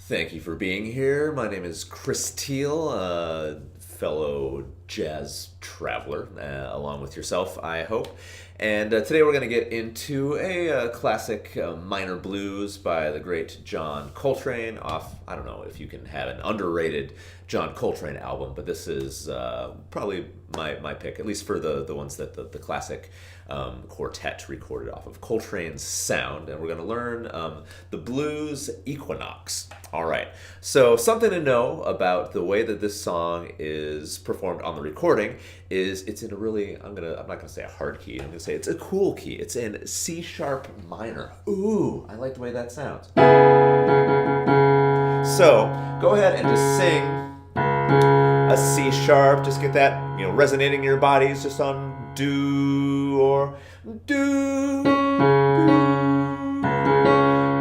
Thank you for being here. My name is Chris Teal, a fellow jazz traveler, along with yourself, I hope. And today we're going to get into a classic minor blues by the great John Coltrane off, I don't know if you can have an underrated John Coltrane album, but this is probably my pick, at least for the ones that the classic quartet recorded off of Coltrane's sound. And we're going to learn the blues Equinox. All right, so something to know about the way that this song is performed on the recording is it's in a really, I'm not gonna say a hard key, I'm gonna say it's a cool key. It's in C sharp minor. Ooh, I like the way that sounds. So go ahead and just sing a C sharp. Just get that, resonating in your bodies, just on do or do.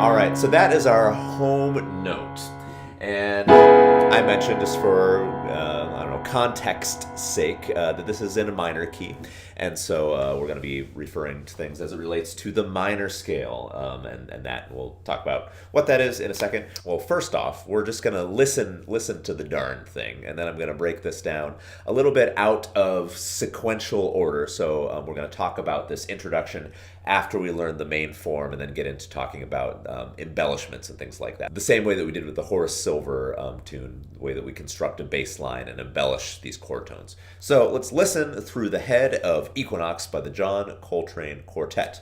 All right, so that is our home note. And I mentioned, just for, context sake, that this is in a minor key. And so we're going to be referring to things as it relates to the minor scale. And that we'll talk about what that is in a second. Well, first off, we're just going to listen to the darn thing. And then I'm going to break this down a little bit out of sequential order. So we're going to talk about this introduction after we learn the main form, and then get into talking about embellishments and things like that. The same way that we did with the Horace Silver tune, the way that we construct a bass line and embellish these chord tones. So let's listen through the head of Equinox by the John Coltrane Quartet.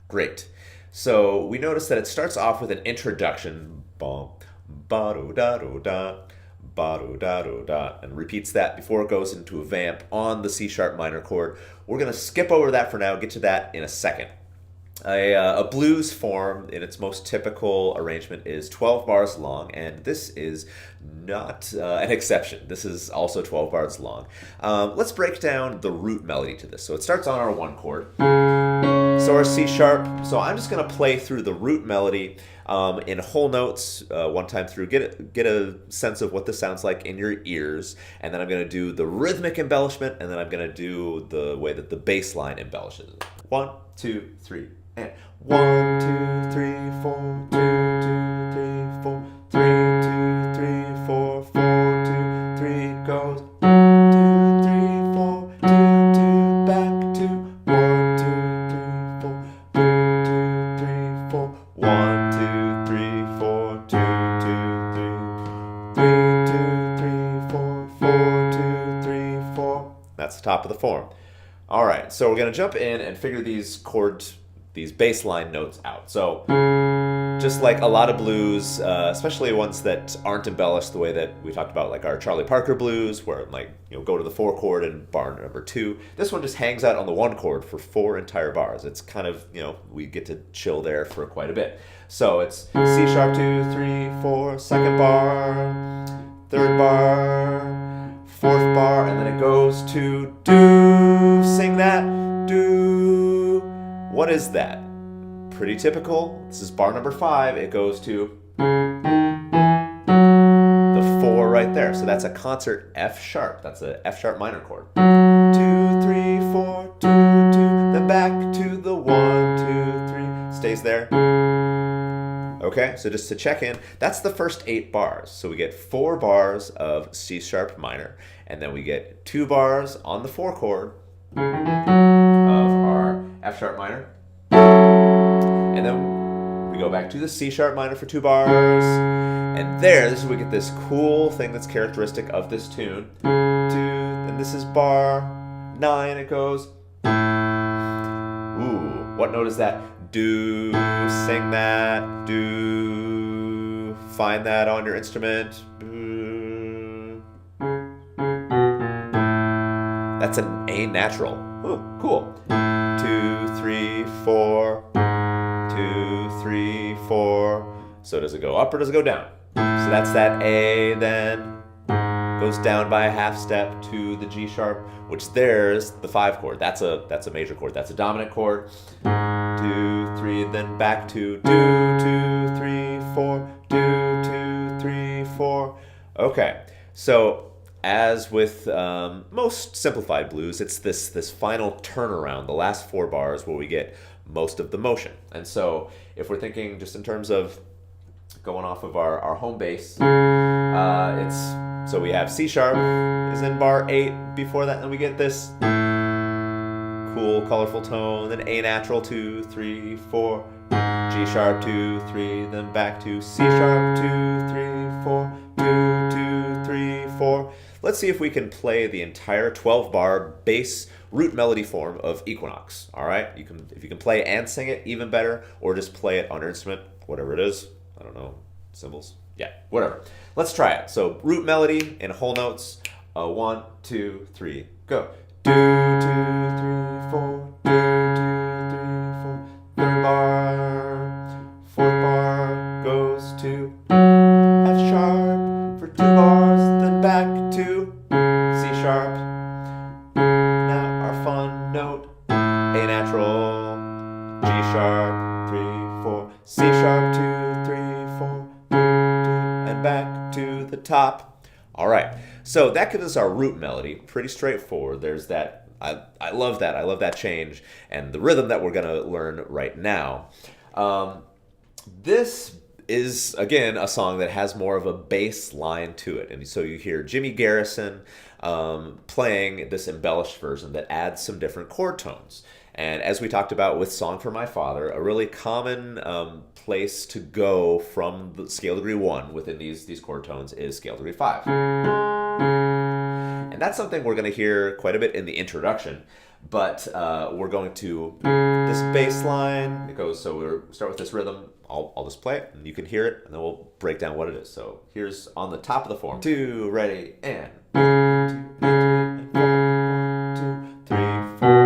Great. So we notice that it starts off with an introduction, bum, ba-do-da-do-da, ba-do-da-do-da, and repeats that before it goes into a vamp on the C sharp minor chord. We're going to skip over that for now, get to that in a second. A blues form in its most typical arrangement is 12 bars long, and this is not an exception. This is also 12 bars long. Let's break down the root melody to this. So it starts on our 1 chord. So our C sharp. So I'm just going to play through the root melody in whole notes one time through. Get a sense of what this sounds like in your ears. And then I'm going to do the rhythmic embellishment, and then I'm going to do the way that the bass line embellishes it. 1, 2, 3, and 1, 2, 3, 4, 2, 2, 3, 4, 3, 2, 3, 4, 4, 2, 3 goes. 2, 3, 4, 2, 2, back to 1, 2, 3, 4, 2, 3, 4, 1, 2, 3, 4, 2, 2, 3, 3, 2, 3, 4, 4, 2, 3, 4. That's the top of the form. All right, so we're going to jump in and figure these bass line notes out. So just like a lot of blues, especially ones that aren't embellished the way that we talked about, like our Charlie Parker blues, where go to the 4 chord and bar number 2. This one just hangs out on the 1 chord for 4 entire bars. It's kind of, we get to chill there for quite a bit. So it's C sharp 2, 3, 4, second bar, 3rd bar, 4th bar, and then it goes to do. Sing that, do. What is that? Pretty typical. This is bar number 5. It goes to the 4 right there. So that's a concert F sharp. That's a F sharp minor chord. 2, 3, 4, 2, 2. Then back to the 1, 2, 3. Stay stays there. Okay, so just to check in, that's the first 8 bars. So we get 4 bars of C sharp minor, and then we get 2 bars on the 4 chord of our F sharp minor. And then we go back to the C sharp minor for 2 bars. And this is where we get this cool thing that's characteristic of this tune. And this is bar 9, it goes. Ooh, what note is that? Do, sing that, do, find that on your instrument. That's an A natural. Ooh, cool. 2, 3, 4, 2, 3, 4. So does it go up or does it go down? So that's that A, then goes down by a half step to the G sharp, which there's the 5 chord. That's a major chord. That's a dominant chord. 2, 3, then back to 2, 2, 3, 4, 2, 2, 3, 4. Okay, so as with most simplified blues, it's this final turnaround, the last 4 bars, where we get most of the motion. And so if we're thinking just in terms of going off of our home bass, so we have C sharp is in bar 8 before that, and we get this cool, colorful tone, then A natural, 2, 3, 4, G sharp, 2, 3, then back to C sharp, 2, 3, 4, 2, 2, 3, 4. Let's see if we can play the entire 12-bar bass root melody form of Equinox. All right, if you can play and sing it, even better, or just play it on your instrument, whatever it is. I don't know, cymbals. Yeah, whatever. Let's try it. So root melody in whole notes. 1, 2, 3, go. 2, 2, 3, 4. 2, 2, 3, 4. Third bar. Fourth bar goes to F sharp for 2 bars, then back to C sharp. Now our fun note: A natural, G sharp, 3, 4, C sharp, 2, 3, 4. And back to the top. All right, so that gives us our root melody. Pretty straightforward. There's that. I love that. I love that change and the rhythm that we're going to learn right now. This is, again, a song that has more of a bass line to it. And so you hear Jimmy Garrison playing this embellished version that adds some different chord tones. And as we talked about with Song for My Father, a really common place to go from the scale degree 1 within these chord tones is scale degree 5. And that's something we're going to hear quite a bit in the introduction, but we're going to this bass line. It goes, so we'll start with this rhythm. I'll just play it, and you can hear it, and then we'll break down what it is. So here's on the top of the form. 2, ready, and 1, 2, 3, 4.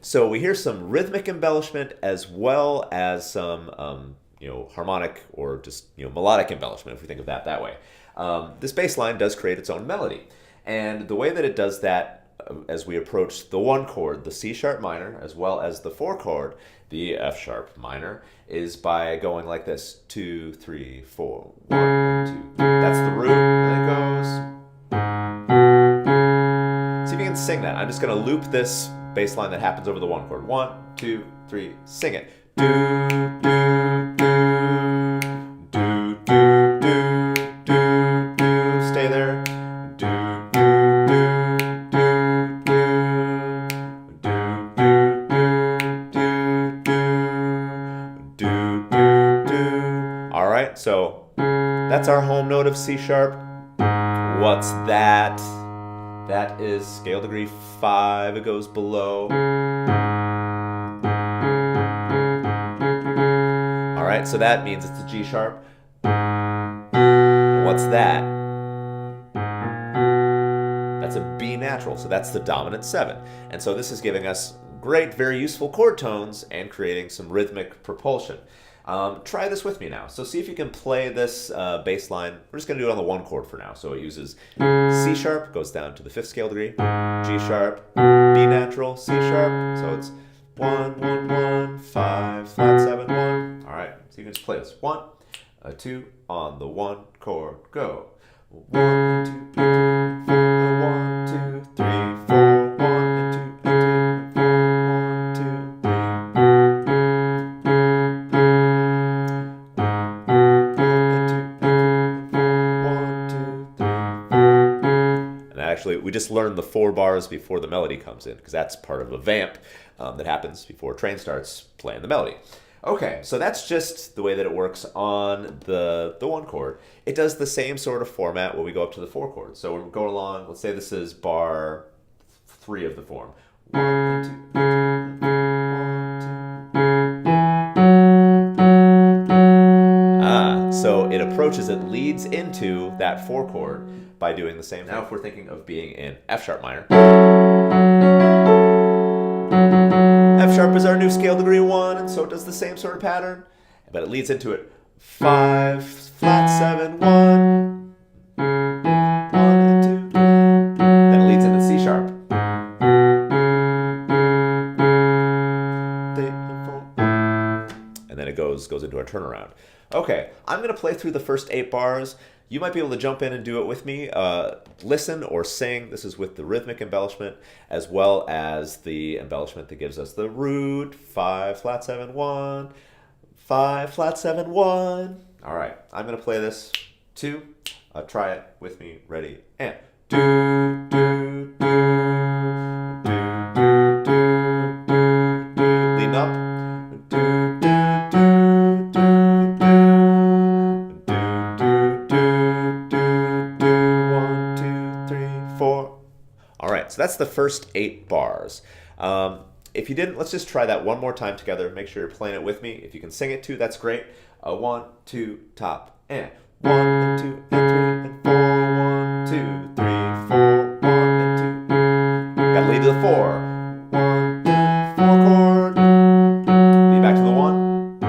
So we hear some rhythmic embellishment as well as some, harmonic or just melodic embellishment, if we think of that way. This bass line does create its own melody, and the way that it does that, as we approach the 1 chord, the C sharp minor, as well as the 4 chord, the F sharp minor, is by going like this: 2, 3, 4, 1, 2. That's the root, and it goes. See if you can sing that. I'm just going to loop this bass line that happens over the 1 chord. 1, 2, 3, sing it. Do, do, do, do, do, do, do, stay there. Do, do, do, do, do, do, do, do, do, do, do. All right, so that's our home note of C sharp. What's that? That is scale degree 5. It goes below. All right, so that means it's a G sharp. And what's that? That's a B natural, so that's the dominant 7. And so this is giving us great, very useful chord tones and creating some rhythmic propulsion. Try this with me now. So see if you can play this bass line. We're just going to do it on the 1 chord for now. So it uses C sharp, goes down to the 5th scale degree, G sharp, B natural, C sharp. So it's 1, 1, 1, 5, flat 7, 1. All right, so you can just play this. 1, 2 on the 1 chord, go. 1, 2, 3, 4, 1, 2, 3, 4, 1, and 2, and 3, and 4, 1, 2, 3. And actually, we just learned the 4 bars before the melody comes in, because that's part of a vamp that happens before Train starts playing the melody. Okay, so that's just the way that it works on the 1 chord. It does the same sort of format when we go up to the 4 chord. So we're going along, let's say this is bar 3 of the form. 1, 2, 1, 2. So it approaches, it leads into that 4 chord by doing the same thing. Now if we're thinking of being in F sharp minor, F sharp is our new scale degree 1, and so it does the same sort of pattern, but it leads into it 5, flat 7, 1, 1 and 2, then it leads into C sharp, 3 and 4, and then it goes into our turnaround. Okay, I'm going to play through the first 8 bars. You might be able to jump in and do it with me. Listen or sing. This is with the rhythmic embellishment as well as the embellishment that gives us the root 5, flat 7, 1, 5, flat 7, 1. All right, I'm going to play this 2. Try it with me. Ready? And do, do, do, do, do, do, do, do. Lean up. Do, do, do, do, do, do, do, do, do, 1, 2, 3, 4. All right, so that's the first 8 bars. If you didn't, let's just try that one more time together. Make sure you're playing it with me. If you can sing it too, that's great. 1, 2, top, and 1 and 2 and 3 and 4. 1, 2, 3, 4, 1 and 2. Gotta lead to the 4. 1, 2, 4 chord. Lead back to the 1.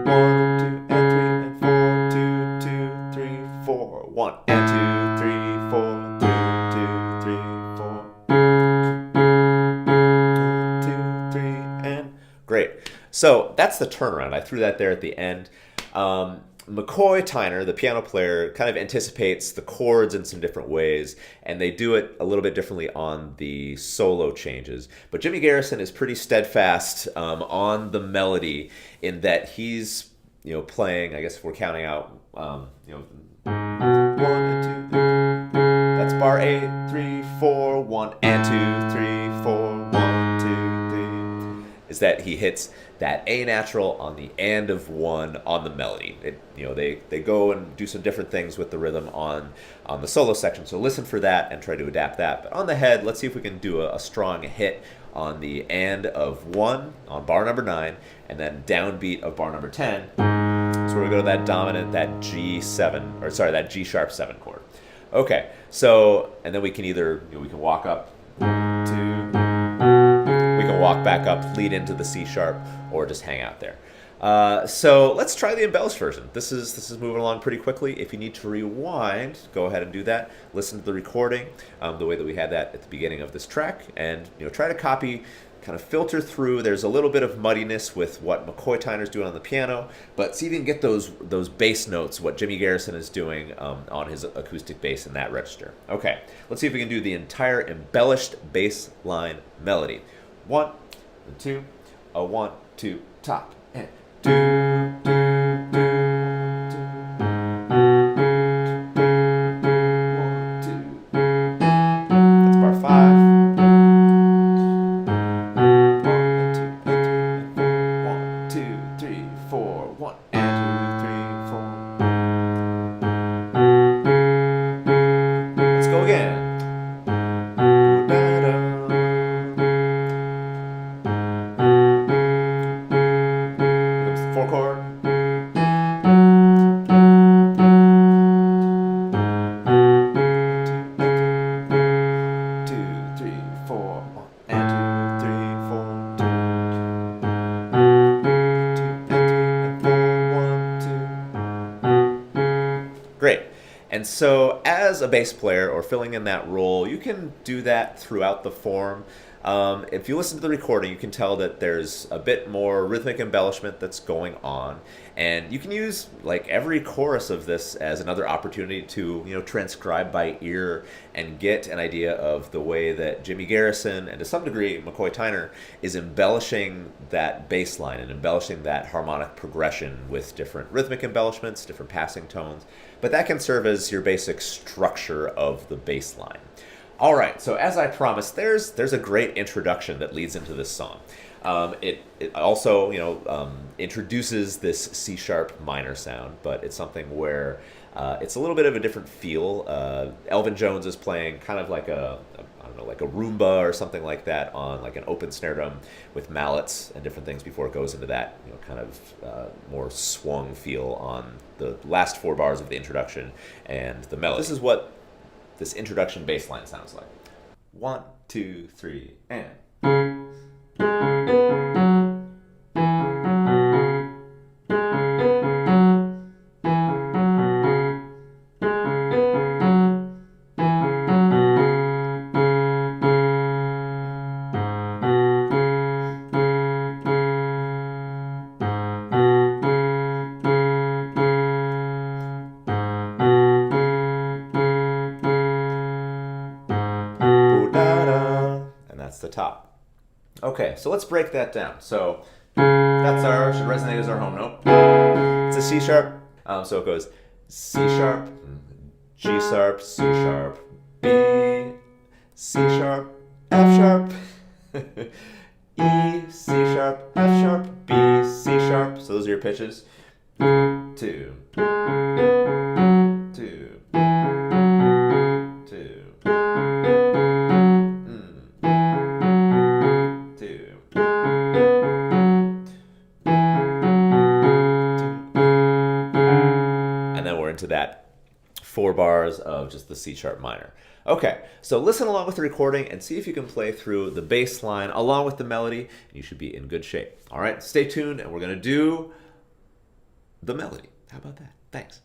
1, 2 and 3 and 4. 2, 2, 3, 4. 1 and 2, 3, 4. 2, 2, 3, 4. 1, 2, 3, and great. So that's the turnaround. I threw that there at the end. McCoy Tyner, the piano player, kind of anticipates the chords in some different ways, and they do it a little bit differently on the solo changes. But Jimmy Garrison is pretty steadfast on the melody in that he's, playing, I guess if we're counting out, 1 and 2, that's bar 8, 3, 4, 1 and 2, 3, 4, 1, 2, 3. Is that he hits that A natural on the and of 1 on the melody. They go and do some different things with the rhythm on the solo section. So listen for that and try to adapt that. But on the head, let's see if we can do a strong hit on the and of 1 on bar number 9, and then downbeat of bar number 10. So we're gonna go to that dominant, that G7, or sorry, that G sharp 7 chord. Okay, so, and then we can either, we can walk up, 1, 2, we can walk back up, lead into the C sharp, or just hang out there. So let's try the embellished version. This is moving along pretty quickly. If you need to rewind, go ahead and do that. Listen to the recording, the way that we had that at the beginning of this track, and try to copy, kind of filter through. There's a little bit of muddiness with what McCoy Tyner's doing on the piano, but see if you can get those bass notes, what Jimmy Garrison is doing on his acoustic bass in that register. Okay, let's see if we can do the entire embellished bass line melody. 1, 2, 1, 2, top, and do, do, do, 1, 2. That's bar 5. 1, 2, 3, 4. 1 and 2, 3, 4. Let's go again. 4 chord. Great. And so, as a bass player or filling in that role, you can do that throughout the form. If you listen to the recording, you can tell that there's a bit more rhythmic embellishment that's going on, and you can use like every chorus of this as another opportunity to transcribe by ear and get an idea of the way that Jimmy Garrison and to some degree McCoy Tyner is embellishing that bass line and embellishing that harmonic progression with different rhythmic embellishments, different passing tones. But that can serve as your basic structure of the bass line. All right, so as I promised, there's a great introduction that leads into this song. It also introduces this C sharp minor sound, but it's something where it's a little bit of a different feel. Elvin Jones is playing kind of like like a Roomba or something like that on like an open snare drum with mallets and different things before it goes into that kind of more swung feel on the last 4 bars of the introduction and the melody. This is what this introduction bass line sounds like. 1, 2, 3, and. That's the top. Okay, so let's break that down. So that's should resonate as our home note. It's a C sharp. So it goes C sharp, G sharp, C sharp, B, C sharp, F sharp, E, C sharp, F sharp, B, C sharp. So those are your pitches. 2, 2. Into that 4 bars of just the C sharp minor. Okay, so listen along with the recording and see if you can play through the bass line along with the melody, and you should be in good shape. All right, stay tuned, and we're going to do the melody. How about that? Thanks.